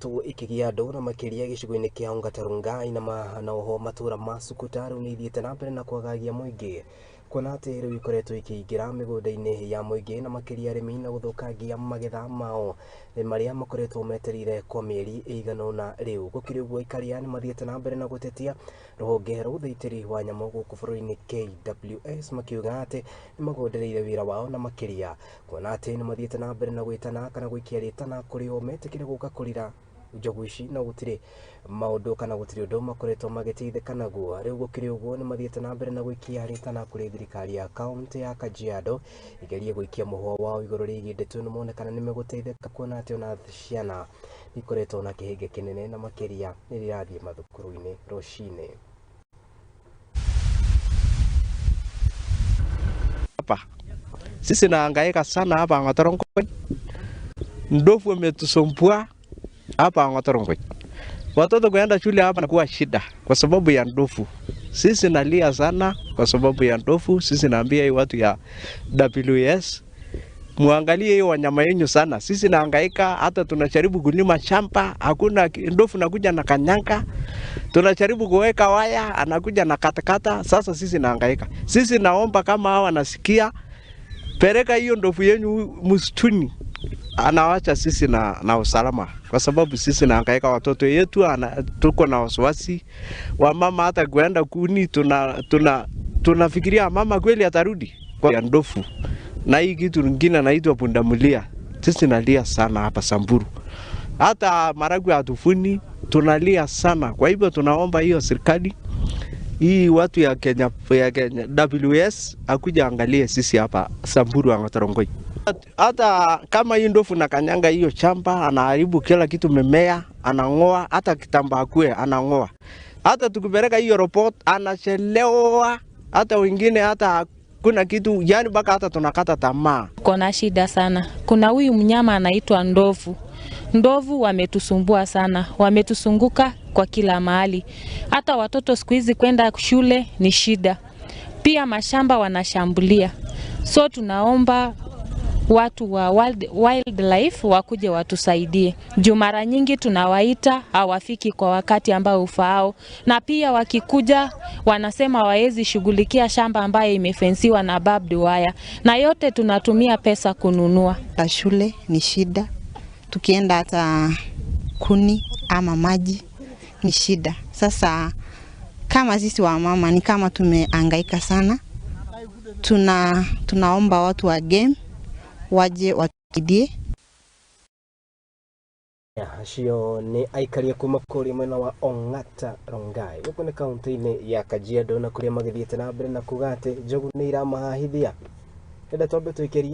ikoretwo ikigia andu na makiria gicigo-ini kia Ongata Rongai na oho matura ma Sukutaru ni ithiete na mbere na kwagagia muingi kuona ati riu ikoretwo ikiingira migunda-ini ya muingi na makiria arimi na guthukangia magetha mao maria makoretwo metereire kwa mieri igana na riu gukiri uguo ikaria ni mathiete na mbere na gutetia ruhonge rwa uthaitiri wa nyamu guku bururi-ini KWS makiuga ati ni magondereire wira wao na makiria kuona ati ni mathiete na mbere na gwitana kana gwikia ritana kuri o metikire guka kurira njogu ici na gutire maundu kana gutire undu makoretwo magiteithika naguo riu gukiri uguo ni mathiete na mbere na gwikia ritana kuri thirikari ya kaunti ya Kajiado igerie gwikia muhwa wao iguru rigi ndeto ni monekana ni meguteithika kuona ati ona ciana ikoretwo na kihinge kinene na makiria ni rirathie mathukuru-ini rucine. Hapa sisi nahangaika sana hapa Ongata Rongai, ndovu wametusumbua hapa Ongata Rongai. Watoto kuenda shule hapa na kuwa shida kwa sababu ya ndovu. Sisi nalia sana kwa sababu ya ndovu. Sisi naambia hii watu ya WS muangalie hiyo wanyama yenu sana. Sisi nahangaika, hata tunajaribu kulima shamba, hakuna ndovu nakuja na kanyanga. Tunajaribu kuweka waya, anakuja na katakata. Sasa sisi nahangaika. Sisi naomba kama hawa nasikia, peleka hiyo ndovu yenu msituni. Anawacha sisi na usalama kwa sababu sisi nahangaika, watoto yetu tuko na wasiwasi wa mama, hata kuenda kuni tunafikiria mama kweli atarudi kwa ndovu. Na hii kitu kingine naitwa pundamilia, sisi nalia sana hapa Samburu, hata Maragwe hatufuni, tunalia sana. Kwa hivyo tunaomba hiyo serikali hii watu ya Kenya WS akuja angalie sisi hapa Samburu Ongata Rongai. Hata kama hii ndovu na kanyanga hiyo shamba, anaharibu kila kitu, mimea anangoa, hata kitambaa kwe anangoa. Hata tukipeleka hiyo report anachelewa, hata wengine hata kuna kitu, yani baka hata tunakata tamaa. Kuna shida sana. Kuna huyu mnyama anaitwa ndovu. Ndovu wametusumbua sana, wametusunguka kwa kila mahali. Hata watoto siku hizi kwenda shule ni shida. Pia mashamba wanashambulia. So tunaomba watu wa wildlife wakuje watusaidie. Juu mara nyingi tunawaita hawafiki kwa wakati ambao ufaao, na pia wakikuja wanasema hawawezi shughulikia shamba ambayo imefensiwa na barbed wire, na yote tunatumia pesa kununua. Shule ni shida, tukienda hata kuni ama maji ni shida. Sasa kama sisi wa mama ni kama tumehangaika sana. Tunaomba watu wa game waje watusaidie. Acio ni aikaria kuma kuri mwena wa Ongata Rongai guku ni kaunti-ini ya Kajiado na kuria magithiete na mbere na kuga ati njogu ni iramahahithia enda twambe twikerie